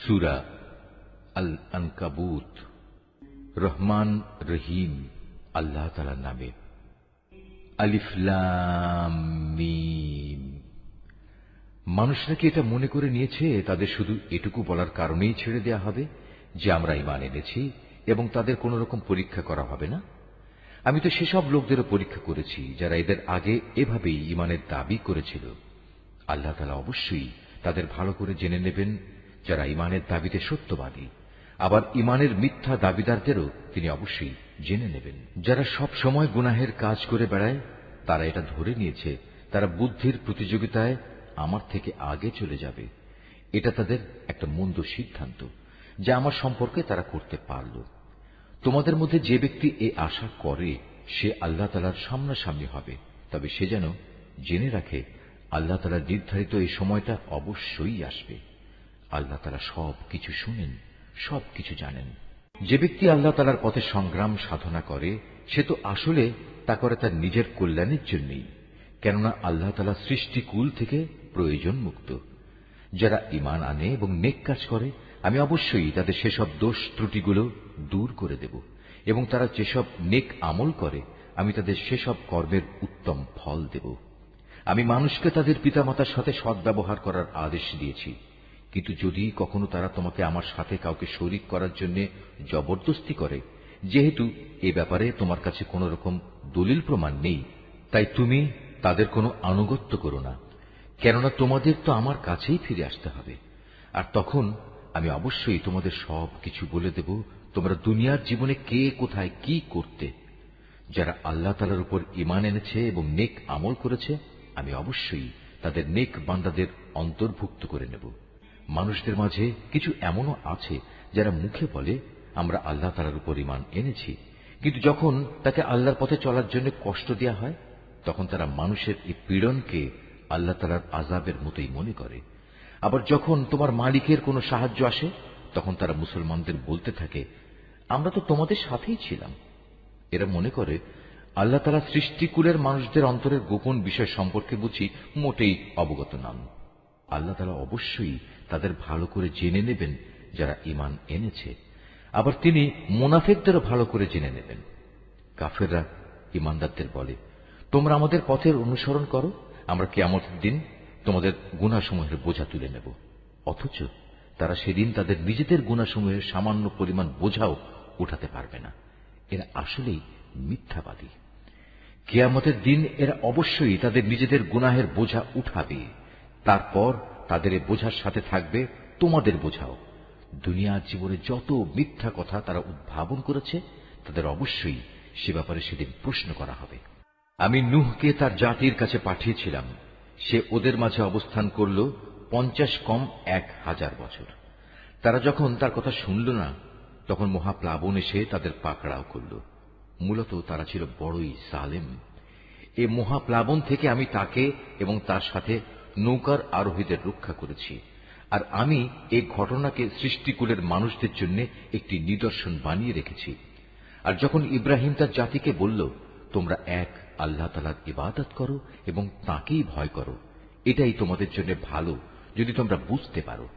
সূরা আল আনকাবুত। রহমান রহিম আল্লাহ তাআলার নামে। আলিফ লাম মিম। মানুষরা কি এটা মনে করে নিয়েছে তাদের শুধু এটুকু বলার কারণেই ছেড়ে দেয়া হবে যে আমরা ঈমান এনেছি এবং তাদের কোন রকম পরীক্ষা করা হবে না? আমি তো সেসব লোকদেরও পরীক্ষা করেছি যারা এদের আগে এভাবেই ঈমানের দাবি করেছিল। আল্লাহ তাআলা অবশ্যই তাদের ভালো করে জেনে নেবেন যারা ঈমানের দাবিতে সত্যবাদী। আবার ঈমানের মিথ্যা দাবিদারদেরও তিনি অবশ্যই জেনে নেবেন। যারা সব সময় গুনাহের কাজ করে বেড়ায় তারা এটা ধরে নিয়েছে তারা বুদ্ধির প্রতিযোগিতায় আমার থেকে আগে চলে যাবে। এটা তাদের একটা মন্দ সিদ্ধান্ত যা আমার সম্পর্কে তারা করতে পারল। তোমাদের মধ্যে যে ব্যক্তি এ আশা করে সে আল্লাহ তাআলার সামনাসামনি হবে, তবে সে যেন জেনে রাখে আল্লাহ তাআলার নির্ধারিত এই সময়টা অবশ্যই আসবে। আল্লাহ তাআলা সবকিছু শুনেন, সবকিছু জানেন। যে ব্যক্তি আল্লাহ তাআলার পথে সংগ্রাম সাধনা করে সে তো আসলে তা করে তার নিজের কল্যাণের জন্যই, কেননা আল্লাহ তাআলা সৃষ্টিকুল থেকে প্রয়োজন মুক্ত। যারা ঈমান আনে এবং নেক কাজ করে আমি অবশ্যই তাদের সেসব দোষ ত্রুটিগুলো দূর করে দেব, এবং তারা যেসব নেক আমল করে আমি তাদের সেসব কর্মের উত্তম ফল দেব। আমি মানুষকে তাদের পিতামাতার সাথে সদ্ব্যবহার করার আদেশ দিয়েছি, কিন্তু যদি কখনো তারা তোমাকে আমার সাথে কাউকে শরীক করার জন্য জবরদস্তি করে, যেহেতু এ ব্যাপারে তোমার কাছে কোন রকম দলিল প্রমাণ নেই, তাই তুমি তাদের কোনো আনুগত্য করো না, কেননা তোমাদের তো আমার কাছেই ফিরে আসতে হবে। আর তখন আমি অবশ্যই তোমাদের সব কিছু বলে দেব তোমরা দুনিয়ার জীবনে কে কোথায় কি করতে। যারা আল্লাহ তাআলার উপর ঈমান এনেছে এবং নেক আমল করেছে আমি অবশ্যই তাদের নেক বান্দাদের অন্তর্ভুক্ত করে নেব। মানুষদের মাঝে কিছু এমনও আছে যারা মুখে বলে আমরা আল্লাহ তাআলার উপর ঈমান এনেছি, কিন্তু যখন তাকে আল্লাহর পথে চলার জন্য কষ্ট দেয়া হয় তখন তারা মানুষের এই পীড়নকে আল্লাহ তাআলার আযাবের মতোই মনে করে। আবার যখন তোমার মালিকের কোনো সাহায্য আসে তখন তারা মুসলমানদের বলতে থাকে আমরা তো তোমাদের সাথেই ছিলাম। এরা মনে করে আল্লাহ তাআলা সৃষ্টিকুলের মানুষদের অন্তরের গোপন বিষয় সম্পর্কে বুঝি মোটেই অবগত নন। আল্লাহ তাআলা অবশ্যই তাদের ভালো করে জেনে নেবেন যারা ঈমান এনেছে। আবার তিনি মুনাফিকদেরও ভালো করে জেনে নেবেন। কাফেররা ঈমানদারদের বলে তোমরা আমাদের পথের অনুসরণ করো, আমরা কিয়ামতের দিন তোমাদের গুনাহসমূহের বোঝা তুলে নেব। অথচ তারা সেদিন তাদের নিজেদের গুনাহসমূহের সামান্য পরিমাণ বোঝাও উঠাতে পারবে না। এরা আসলেই মিথ্যাবাদী। কিয়ামতের দিন এরা অবশ্যই তাদের নিজেদের গুনাহের বোঝা উঠাবে, তারপর তাদের এ বোঝার সাথে থাকবে তোমাদের বোঝাও। দুনিয়ার জীবনে যত মিথ্যা কথা তারা উদ্ভাবন করেছে তাদের অবশ্যই সে ব্যাপারে সেদিন প্রশ্ন করা হবে। আমি নূহকে তার জাতির কাছে পাঠিয়েছিলাম, সে ওদের মাঝে অবস্থান করল 50 কম 1000 বছর। তারা যখন তার কথা শুনল না তখন মহাপ্লাবন এসে তাদের পাকড়াও করল। মূলত তারা ছিল বড়ই জালেম। এই মহাপ্লাবন থেকে আমি তাকে এবং তার সাথে নৌকার আরোহীদের রক্ষা করেছি, আর আমি এই ঘটনাকে সৃষ্টিকুলের মানুষদের জন্য একটি নিদর্শন বানিয়ে রেখেছি। আর যখন ইব্রাহিম তার জাতিকে বলল তোমরা এক আল্লাহ তাআলার ইবাদত করো এবং তাঁকেই ভয় করো, এটাই তোমাদের জন্য ভালো যদি তোমরা বুঝতে পারো।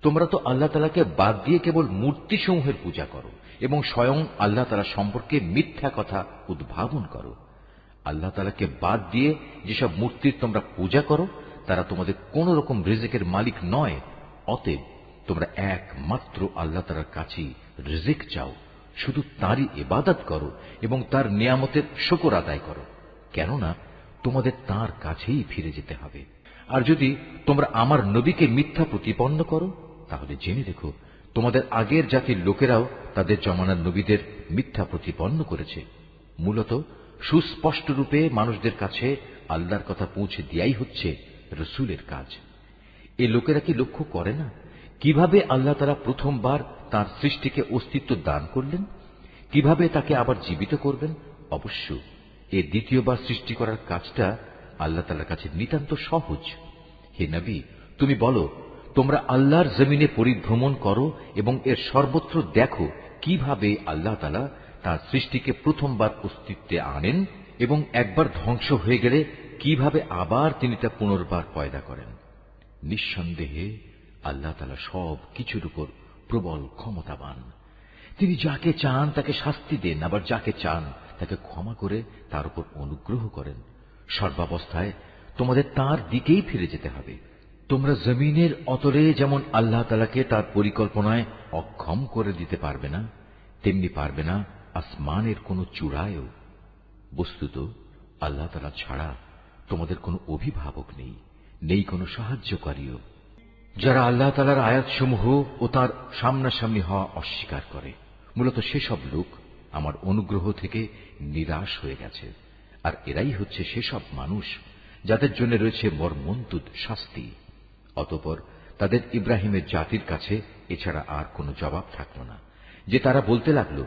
তোমরা তো আল্লাহ তাআলাকে বাদ দিয়ে কেবল মূর্তিসমূহের পূজা করো এবং স্বয়ং আল্লাহ তাআলা সম্পর্কে মিথ্যা কথা উদ্ভাবন করো। আল্লাহ তাআলাকে বাদ দিয়ে যেসব মূর্তির তোমরা পূজা করো তারা তোমাদের কোন রকম রিজিকের মালিক নয়। অতএব তোমরা একমাত্র আল্লাহ তাআলার কাছেই রিজিক চাও, শুধু তাঁরই ইবাদত করো এবং তার নিয়ামতের শুকর আদায় করো, কেননা তোমাদের তাঁর কাছেই ফিরে যেতে হবে। আর যদি তোমরা আমার নবীকে মিথ্যা প্রতিপন্ন করো তাহলে জেনে দেখো তোমাদের আগের জাতির লোকেরাও তাদের জমানার নবীদের মিথ্যা প্রতিপন্ন করেছে। মূলত সুস্পষ্ট রূপে মানুষদের কাছে আল্লাহর কথা পৌঁছে দেয়াই হচ্ছে রসুলের কাজ। এই লোকেরা কি লক্ষ্য করে না কিভাবে আল্লাহ তাআলা প্রথমবার তাঁর সৃষ্টিকে অস্তিত্ব দান করলেন, কিভাবে তাকে আবার জীবিত করবেন? অবশ্য এই দ্বিতীয়বার সৃষ্টি করার কাজটা আল্লাহ তাআলার কাছে নিতান্ত সহজ। হে নবী, তুমি বলো তোমরা আল্লাহর জমিনে পরিভ্রমণ করো এবং এর সর্বত্র দেখো কিভাবে আল্লাহ তাআলা তাঁর সৃষ্টিকে প্রথমবার অস্তিত্বে আনেন এবং একবার ধ্বংস হয়ে গেলে কিভাবে আবার তিনি তা পুনর্বার পয়দা করেন। নিঃসন্দেহে আল্লাহ তাআলা সব কিছুর উপর প্রবল ক্ষমতাবান। তিনি যাকে চান তাকে শাস্তি দেন, আবার যাকে চান তাকে ক্ষমা করে তার উপর অনুগ্রহ করেন। সর্বাবস্থায় তোমাদের তাঁর দিকেই ফিরে যেতে হবে। তোমরা জমিনের অতলে যেমন আল্লাহ তাআলাকে তার পরিকল্পনায় অক্ষম করে দিতে পারবে না, তেমনি পারবে না আসমানের কোন চূড়ায়ও। বস্তুত আল্লাহ তাআলা ছাড়া তোমাদের কোনো অভিভাবক নেই, নেই কোনো সাহায্যকারীও। যারা আল্লাহ তাআলার আয়াতসমূহ ও তার সামনাসামনি হওয়া অস্বীকার করে, মূলত সেসব লোক আমার অনুগ্রহ থেকে নিরাশ হয়ে গেছে। আর এরাই হচ্ছে সেসব মানুষ যাদের জন্য রয়েছে মর্মন্তুদ শাস্তি। অতঃপর তাদের ইব্রাহিমের জাতির কাছে এছাড়া আর কোনো জবাব থাকল না, যে তারা বলতে লাগল,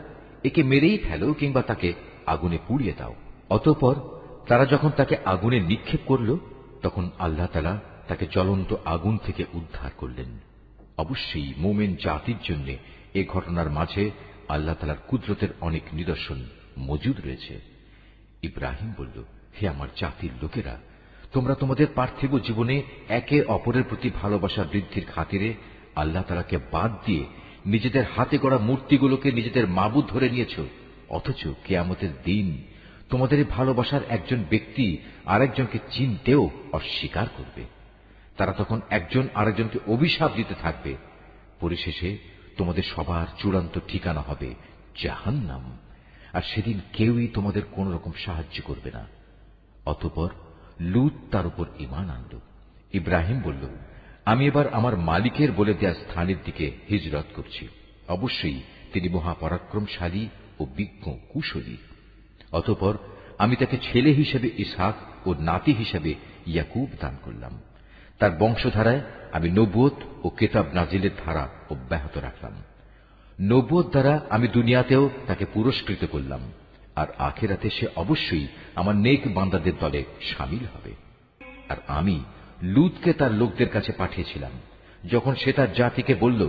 একে মেরেই ফেলো কিংবা তাকে আগুনে পুড়িয়ে দাও। অতঃপর তারা যখন তাকে আগুনে নিক্ষেপ করল, তখন আল্লাহ তাআলা তাকে জ্বলন্ত আগুন থেকে উদ্ধার করলেন। অবশ্যই মুমিন জাতির জন্য এ ঘটনার মাঝে আল্লাহ তাআলার কুদরতের অনেক নিদর্শন মজুদ রয়েছে। ইব্রাহিম বলল, হে আমার জাতির লোকেরা, তোমরা তোমাদের পার্থিব জীবনে একে অপরের প্রতি ভালোবাসা বৃদ্ধির খাতিরে আল্লাহ তাআলাকে বাদ দিয়ে নিজেদের হাতে গড়া মূর্তিগুলোকে নিজেদের মাবুদ ধরে নিয়েছ। অথচ কিয়ামতের দিন তোমাদের এই ভালোবাসার একজন ব্যক্তি আরেকজনকে চিনতেও অস্বীকার করবে। তারা তখন একজন আরেকজনকে অভিশাপ দিতে থাকবে। পরিশেষে তোমাদের সবার চূড়ান্ত ঠিকানা হবে জাহান্নাম, আর সেদিন কেউই তোমাদের কোন রকম সাহায্য করবে না। অতঃপর লূত তার উপর ঈমান আনল। ইব্রাহিম বলল, আমি এবার আমার মালিকের বলে দেয়া স্থানের দিকে হিজরত করছি। অবশ্যই তিনি মহাপরাক্রমশালী ও বিজ্ঞ কুশলী। অতঃপর আমি তাকে ছেলে হিসেবে ইসহাক ও নাতি হিসেবে ইয়াকুব দান করলাম। তার বংশধারায় আমি নবুয়ত ও কিতাব নাজিলের ধারা অব্যাহত রাখলাম। নবুয়ত দ্বারা আমি দুনিয়াতেও তাকে পুরস্কৃত করলাম, আর আখিরাতে সে অবশ্যই আমার নেক বান্দাদের দলে শামিল হবে। আর আমি লূতকে তার লোকদের কাছে পাঠিয়েছিলাম, যখন সে তার জাতিকে বলল,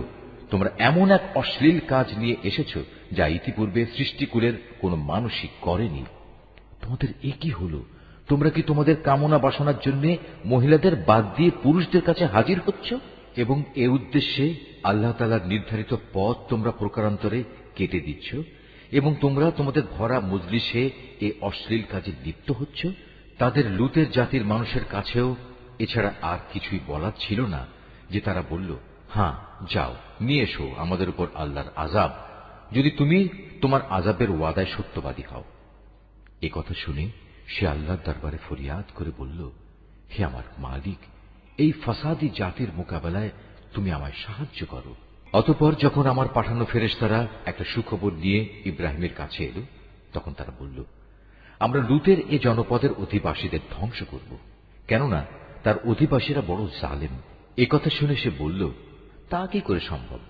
তোমরা এমন এক অশ্লীল কাজ নিয়ে এসেছ যা ইতিপূর্বে সৃষ্টিকুলের কোন মানুষই করেনি। তোমাদের এ কি হল? তোমরা কি তোমাদের কামনা বাসনার জন্য মহিলাদের বাদ দিয়ে পুরুষদের কাছে হাজির হচ্ছ? এবং এ উদ্দেশ্যে আল্লাহ তাআলার নির্ধারিত পথ তোমরা প্রকারান্তরে কেটে দিচ্ছ, এবং তোমরা তোমাদের ভরা মজলিসে এ অশ্লীল কাজে লিপ্ত হচ্ছ। তাদের লূতের জাতির মানুষের কাছেও এছাড়া আর কিছুই বলার ছিল না, যে তারা বলল, হ্যাঁ যাও নিয়ে এসো আমাদের উপর আল্লাহর আযাব, যদি তুমি তোমার আযাবের ওয়াদায় সত্যবাদী হও। এ কথা শুনে সে আল্লাহর দরবারে ফরিয়াদ করে বলল, হে আমার মালিক, এই ফাসাদি জাতির মোকাবেলায় তুমি আমায় সাহায্য করো। অতঃপর যখন আমার পাঠানো ফেরেশতারা একটা সুখবর নিয়ে ইব্রাহিমের কাছে এলো, তখন তারা বলল, আমরা লূতের এ জনপদের অধিবাসীদের ধ্বংস করব, কেননা তার অধিবাসীরা বড় জালেম। এ কথা শুনে সে বলল, তা কি করে সম্ভব?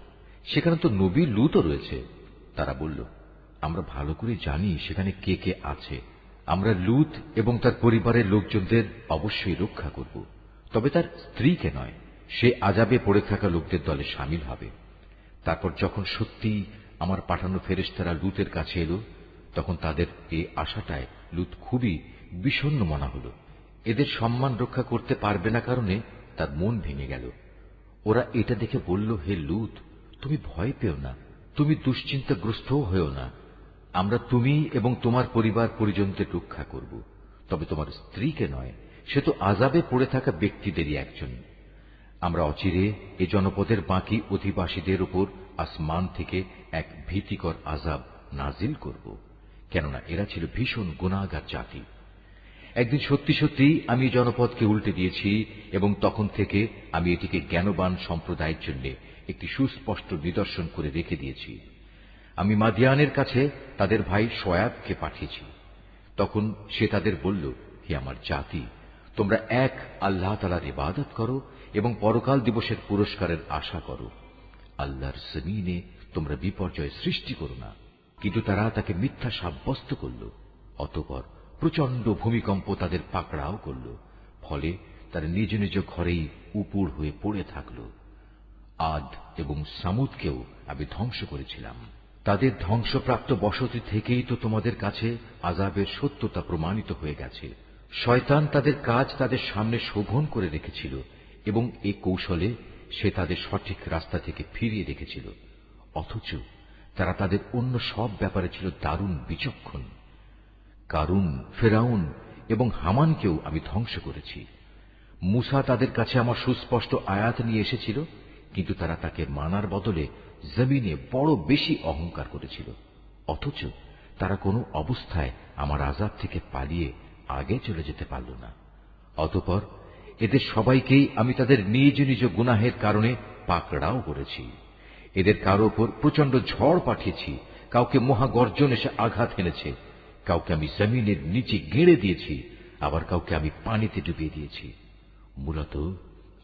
সেখানে তো নবী লূতও রয়েছে। তারা বলল, আমরা ভালো করে জানি সেখানে কে কে আছে। আমরা লূত এবং তার পরিবারের লোকজনদের অবশ্যই রক্ষা করব, তবে তার স্ত্রীকে নয়। সে আযাবে পড়ে থাকা লোকদের দলে শামিল হবে। তারপর যখন সত্যি আমার পাঠানো ফেরেশতারা লূতের কাছে এলো, তখন তাদের এই আশাটায় লূত খুবই বিষণ্ণ মনা হল। এদের সম্মান রক্ষা করতে পারবে না কারণে তার মন ভেঙে গেল। ওরা এটা দেখে বলল, হে লূত, তুমি ভয় পেও না, তুমি দুশ্চিন্তাগ্রস্তও হয়েও না। আমরা তুমি এবং তোমার পরিবার পরিজনদের রক্ষা করব, তবে তোমার স্ত্রীকে নয়। সে তো আযাবে পড়ে থাকা ব্যক্তিদেরই একজন। আমরা অচিরে এ জনপদের বাকি অধিবাসীদের উপর আসমান থেকে এক ভীতিকর আযাব নাজিল করব, কেননা এরা ছিল ভীষণ গুনাহগার জাতি। একদিন সত্যি সত্যি আমি জনপদকে উল্টে দিয়েছি, এবং তখন থেকে আমি এটিকে জ্ঞানবান সম্প্রদায়ের জন্য একটি সুস্পষ্ট নিদর্শন করে রেখে দিয়েছি। আমি মাদিয়ানের কাছে তাদের ভাই শোয়াবকে পাঠিয়েছি। তখন সে তাদের বলল, হে আমার জাতি, তোমরা এক আল্লাহ তাআলার ইবাদত করো এবং পরকাল দিবসের পুরস্কারের আশা করো। আল্লাহর জমিনে তোমরা বিপর্যয় সৃষ্টি করো না। কিন্তু তারা তাকে মিথ্যা সাব্যস্ত করল। অতঃপর প্রচন্ড ভূমিকম্প তাদের পাকড়াও করল, ফলে তারা নিজ নিজ ঘরেই উপুড় হয়ে পড়ে থাকল। আদ এবং সামুদকেও আমি ধ্বংস করেছিলাম। তাদের ধ্বংসপ্রাপ্ত বসতি থেকেই তো তোমাদের কাছে আযাবের সত্যতা প্রমাণিত হয়ে গেছে। শয়তান তাদের কাজ তাদের সামনে শোভন করে রেখেছিল, এবং এই কৌশলে সে তাদের সঠিক রাস্তা থেকে ফিরিয়ে রেখেছিল, অথচ তারা তাদের অন্য সব ব্যাপারে ছিল দারুণ বিচক্ষণ। কারুন, ফেরাউন এবং হামানকেও আমি ধ্বংস করেছি। মুসা তাদের কাছে আমার সুস্পষ্ট আয়াত নিয়ে এসেছিল, কিন্তু তারা তাকে মানার বদলে জমিনে বড় বেশি অহংকার করেছিল, অথচ তারা কোনো অবস্থায় আমার আযাব থেকে পালিয়ে আগে চলে যেতে পারল না। অতঃপর এদের সবাইকেই আমি তাদের নিজ নিজ গুনাহের কারণে পাকড়াও করেছি। এদের কারো উপর প্রচন্ড ঝড় পাঠিয়েছি, কাউকে মহাগর্জন এসে আঘাত এনেছে, কাউকে আমি জমিনের নিচে গেঁড়ে দিয়েছি, আবার কাউকে আমি পানিতে ডুবিয়ে দিয়েছি। মূলত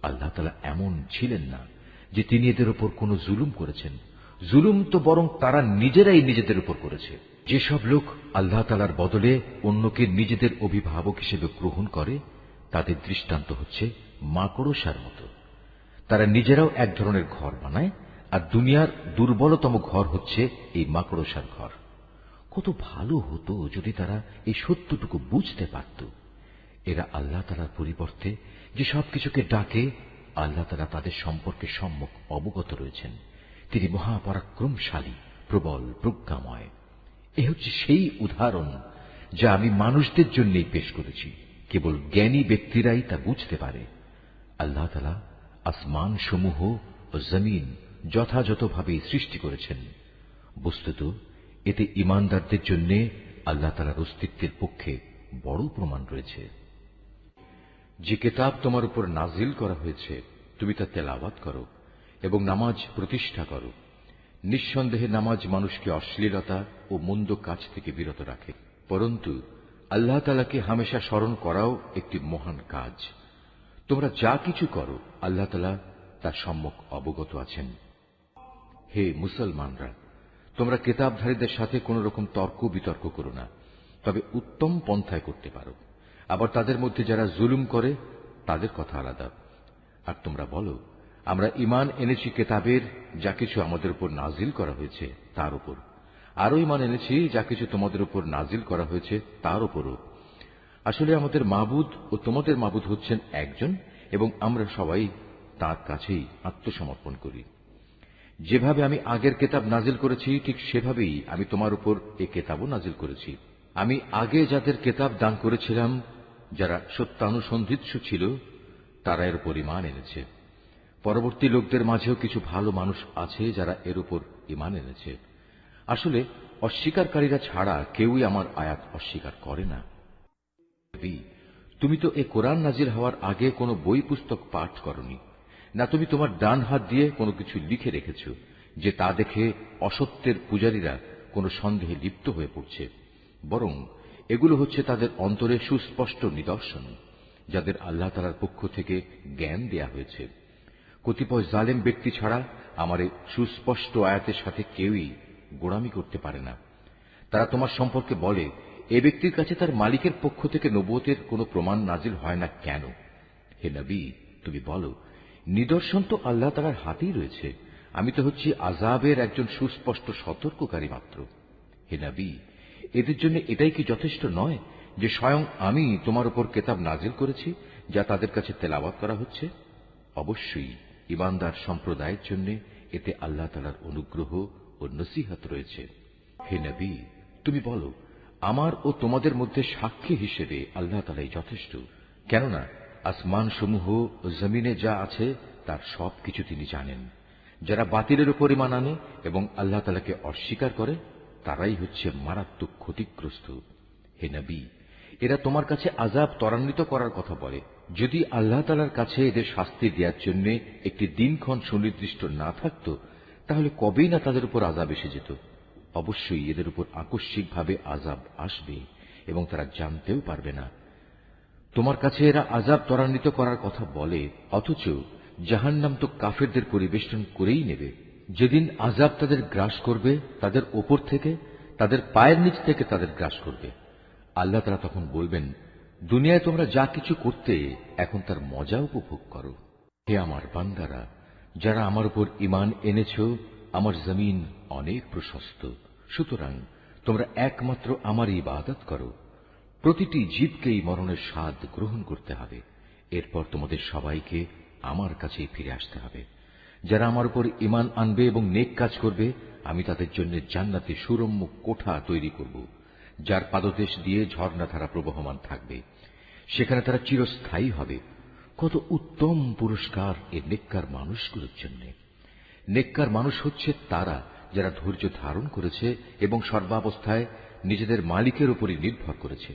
আল্লাহ তাআলা এমন ছিলেন না যে তিনি এদের উপর কোন জুলুম করেছেন। জুলুম তো বরং তারা নিজেরাই নিজেদের উপর করেছে। যেসব লোক আল্লাহ তাআলার বদলে অন্যকে নিজেদের অভিভাবক হিসেবে গ্রহণ করে, তাদের দৃষ্টান্ত হচ্ছে মাকড়সার মতো। তারা নিজেরাও এক ধরনের ঘর বানায়, আর দুনিয়ার দুর্বলতম ঘর হচ্ছে এই মাকড়সার ঘর। কত ভালো হতো যদি তারা এই সত্যটুকু বুঝতে পারত। এরা আল্লাহ তাআলার পরিবর্তে যে সবকিছুকে ডাকে, আল্লাহ তাআলা তাদের সম্পর্কে সম্যক অবগত রয়েছেন। তিনি মহাপরাক্রমশালী, প্রবল, প্রজ্ঞাময়। এ হচ্ছে সেই উদাহরণ যা আমি মানুষদের জন্যই পেশ করেছি। কেবল জ্ঞানী ব্যক্তিরাই তা বুঝতে পারে। আল্লাহ তাআলা আসমান সমূহ ও জমিন যথাযথভাবে সৃষ্টি করেছেন। বস্তুত এতে ঈমানদারদের জন্য আল্লাহ তাআলার অস্তিত্বের পক্ষে বড় প্রমাণ রয়েছে। যে কিতাব তোমার উপর নাজিল করা হয়েছে তুমি তা তেলাওয়াত করো এবং নামাজ প্রতিষ্ঠা করো। নিঃসন্দেহে নামাজ মানুষকে অশ্লীলতা ও মন্দ কাজ থেকে বিরত রাখে, পরন্তু আল্লাহ তাআলাকে হামেশা স্মরণ করাও একটি মহান কাজ। তোমরা যা কিছু করো আল্লাহ তাআলা তার সম্যক অবগত আছেন। হে মুসলমানরা, তোমরা কিতাবধারীদের সাথে কোন রকম তর্ক বিতর্ক করো না, তবে উত্তম পন্থায় করতে পারো। আবার তাদের মধ্যে যারা জুলুম করে তাদের কথা আলাদা। আর তোমরা বলো, আমরা ঈমান এনেছি কিতাবের যা কিছু আমাদের উপর নাজিল করা হয়েছে তার উপর, আরো ঈমান এনেছি যা কিছু তোমাদের উপর নাজিল করা হয়েছে তার উপরও। আসলে আমাদের মাবুদ ও তোমাদের মাবুদ হচ্ছেন একজন, এবং আমরা সবাই তাঁর কাছেই আত্মসমর্পণ করি। যেভাবে আমি আগের কিতাব নাজিল করেছি ঠিক সেভাবেই আমি তোমার উপর এ কিতাবও নাজিল করেছি। আমি আগে যাদের কিতাব দান করেছিলাম, যারা সত্যানুসন্ধিৎসু ছিল, তারা এর উপর ঈমান এনেছে। পরবর্তী লোকদের মাঝেও কিছু ভালো মানুষ আছে যারা এর উপর ঈমান এনেছে। আসলে অস্বীকারীরা ছাড়া কেউই আমার আয়াত অস্বীকার করে না। তুমি তো এ কোরআন নাজিল হওয়ার আগে কোনো বই পুস্তক পাঠ করনি, না তুমি তোমার ডান হাত দিয়ে কোনো কিছু লিখে রেখেছ যে তা দেখে অসত্যের পূজারীরা কোনো সন্দেহে লিপ্ত হয়ে পড়ছে। বরং এগুলো হচ্ছে তাদের অন্তরে সুস্পষ্ট নিদর্শন, যাদের আল্লাহ তাআলার পক্ষ থেকে জ্ঞান দেয়া হয়েছে। কতিপয় জালেম ব্যক্তি ছাড়া আমার এই সুস্পষ্ট আয়াতের সাথে কেউই গোড়ামি করতে পারে না। তারা তোমার সম্পর্কে বলে, এ ব্যক্তির কাছে তার মালিকের পক্ষ থেকে নবুয়তের কোনো প্রমাণ নাজিল হয় না কেন? হে নবী, তুমি বলো, নিদর্শন তো আল্লাহ তাআলার হাতেই রয়েছে। আমি তো হচ্ছি আযাবের একজন সুস্পষ্ট সতর্ককারী মাত্র। হে নবী, এদের জন্য এটাই কি যথেষ্ট নয় যে স্বয়ং আমি তোমার উপর কিতাব নাজিল করেছি যা তাদের কাছে তেলাওয়াত করা হচ্ছে? অবশ্যই ঈমানদার সম্প্রদায়ের জন্য এতে আল্লাহ তাআলার অনুগ্রহ ও নসিহত রয়েছে। হে নবী, তুমি বলো, আমার ও তোমাদের মধ্যে সাক্ষী হিসেবে আল্লাহ তাআলাই যথেষ্ট। কেননা আসমান সমূহ ও জমিনে যা আছে তার সবকিছু তিনি জানেন। যারা বাতিলের উপর ঈমান আনে এবং আল্লাহ তাআলাকে অস্বীকার করে, তারাই হচ্ছে মারাত্মক ক্ষতিগ্রস্ত। হে নবী, এরা তোমার কাছে আযাব ত্বরান্বিত করার কথা বলে। যদি আল্লাহ তাআলার কাছে এদের শাস্তি দেওয়ার জন্য একটি দিনক্ষণ সুনির্দিষ্ট না থাকত, তাহলে কবেই না তাদের উপর আযাব এসে যেত। অবশ্যই এদের উপর আকস্মিকভাবে আযাব আসবে এবং তারা জানতেও পারবে না। তোমার কাছে এরা আযাব ত্বরান্বিত করার কথা বলে, অথচ জাহান্নাম তো কাফেরদের পরিবেষ্টন করেই নেবে। যেদিন আযাব তাদের গ্রাস করবে, তাদের ওপর থেকে, তাদের পায়ের নিচ থেকে তাদের গ্রাস করবে। আল্লাহ তাআলা তখন বলবেন, দুনিয়ায় তোমরা যা কিছু করতে এখন তার মজা উপভোগ করো। হে আমার বান্দারা, যারা আমার উপর ঈমান এনেছ, আমার জমিন অনেক প্রশস্ত, সুতরাং তোমরা একমাত্র আমার ইবাদত করো। প্রতিটি জীবকেই মরণের স্বাদ গ্রহণ করতে হবে। এরপর তোমাদের সবাইকে আমার কাছেই ফিরে আসতে হবে। যারা আমার উপর ঈমান আনবে এবং নেক কাজ করবে, আমি তাদের জন্য জান্নাতে সুরম্য কোঠা তৈরি করব, যার পাদদেশ দিয়ে ঝর্ণাধারা প্রবহমান থাকবে। সেখানে তারা চিরস্থায়ী হবে। কত উত্তম পুরস্কার এ নেককার মানুষগুলোর জন্য। নেককার মানুষ হচ্ছে তারা যারা ধৈর্য ধারণ করেছে এবং সর্বাবস্থায় নিজেদের মালিকের উপরই নির্ভর করেছে।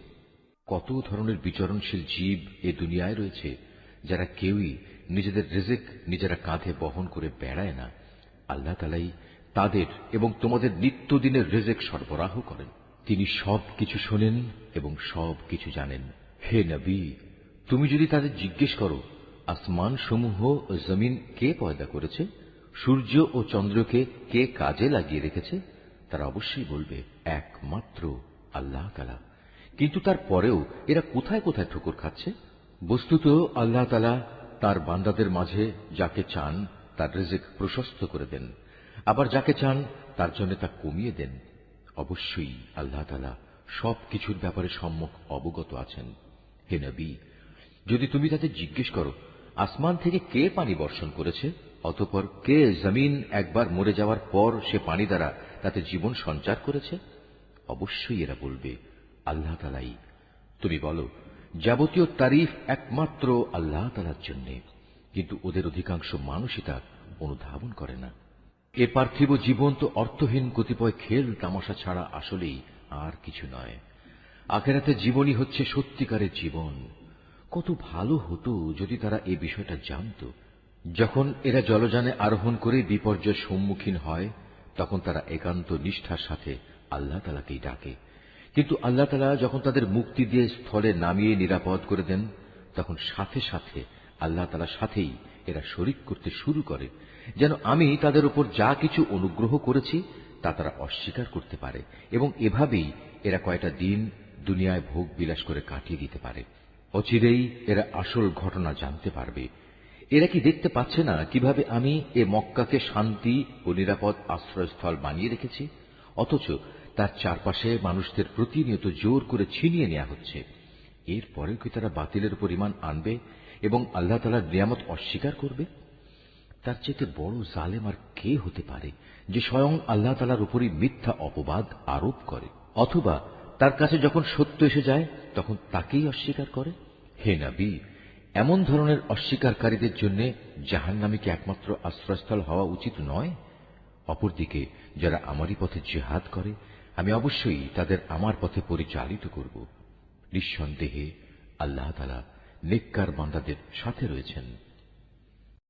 কত ধরনের বিচরণশীল জীব এ দুনিয়ায় রয়েছে, যারা কেউই নিজেদের রিজিক নিজেরা কাঁধে বহন করে বেড়ায় না। আল্লাহ তাআলাই তাদের এবং তোমাদের নিত্যদিনের রিজিক সরবরাহ করেন। তিনি সব কিছু শোনেন এবং সব কিছু জানেন। হে নবী, তুমি যদি তাদের জিজ্ঞেস করো, আসমান সমূহ ও জমিন কে পয়দা করেছে, সূর্য ও চন্দ্রকে কে কাজে লাগিয়ে রেখেছে, তারা অবশ্যই বলবে একমাত্র আল্লাহ তাআলা। কিন্তু তারপরেও এরা কোথায় কোথায় ঠোকর খাচ্ছে। বস্তুত আল্লাহ তাআলা তার বান্দাদের মাঝে যাকে চান তার রিজিক প্রশস্ত করে দেন, আবার যাকে চান তার জন্য তা কমিয়ে দেন। অবশ্যই আল্লাহ তাআলা সবকিছুর ব্যাপারে সম্যক অবগত আছেন। হে নবী, যদি তুমি তাদের জিজ্ঞেস করো, আসমান থেকে কে পানি বর্ষণ করেছে, অতঃপর কে জমিন একবার মরে যাওয়ার পর সে পানি দ্বারা তাতে জীবন সঞ্চার করেছে, অবশ্যই এরা বলবে আল্লাহ তাআলাই। তুমি বলো, যাবতীয় তারিফ একমাত্র আল্লাহ তাআলার জন্য, কিন্তু ওদের অধিকাংশ মানুষই তা অনুধাবন করে না। এ পার্থিব জীবন তো অর্থহীন কতিপয় খেল তামাশা ছাড়া আসলেই আর কিছু নয়। আখিরাতের জীবনই হচ্ছে সত্যিকারের জীবন। কত ভালো হতো যদি তারা এই বিষয়টা জানত। যখন এরা জলযানে আরোহণ করে বিপর্যয়ের সম্মুখীন হয়, তখন তারা একান্ত নিষ্ঠার সাথে আল্লাহ তাআলাকেই ডাকে। কিন্তু আল্লাহ তাআলা যখন তাদের মুক্তি দিয়ে স্থলে নামিয়ে নিরাপদ করে দেন, তখন সাথে সাথে আল্লাহ তাআলার সাথেই এরা শরীক করতে শুরু করে, যেন আমি তাদের উপর যা কিছু অনুগ্রহ করেছি তা তারা অস্বীকার করতে পারে, এবং এভাবেই এরা কয়টা দিন দুনিয়ায় ভোগ বিলাস করে কাটিয়ে দিতে পারে। অচিরেই এরা আসল ঘটনা জানতে পারবে। এরা কি দেখতে পাচ্ছে না কিভাবে আমি এ মক্কাকে শান্তি ও নিরাপদ আশ্রয়স্থল বানিয়ে রেখেছি, অথচ তার চারপাশে মানুষদের প্রতিনিয়ত জোর করে ছিনিয়ে নেওয়া হচ্ছে। এরপরেও কি তারা বাতিলের উপর ঈমান আনবে এবং আল্লাহ তাআলার নিয়ামত অস্বীকার করবে? তার চেয়ে বড় জালেম আর কে হতে পারে, যে স্বয়ং আল্লাহ তাআলার উপরই মিথ্যা অপবাদ আরোপ করে, অথবা তার কাছে যখন সত্য এসে যায় তখন তাকেই অস্বীকার করে। হে নবী, এমন ধরনের অস্বীকারীদের জন্য জাহান্নামী কি একমাত্র আশ্রয়স্থল হওয়া উচিত নয়? অপরদিকে যারা আমারই পথে জিহাদ করে, আমি অবশ্যই তাদের আমার পথে পরিচালিত করব। নিঃসন্দেহে আল্লাহ তাআলা নেককার বান্দাদের সাথে রয়েছেন।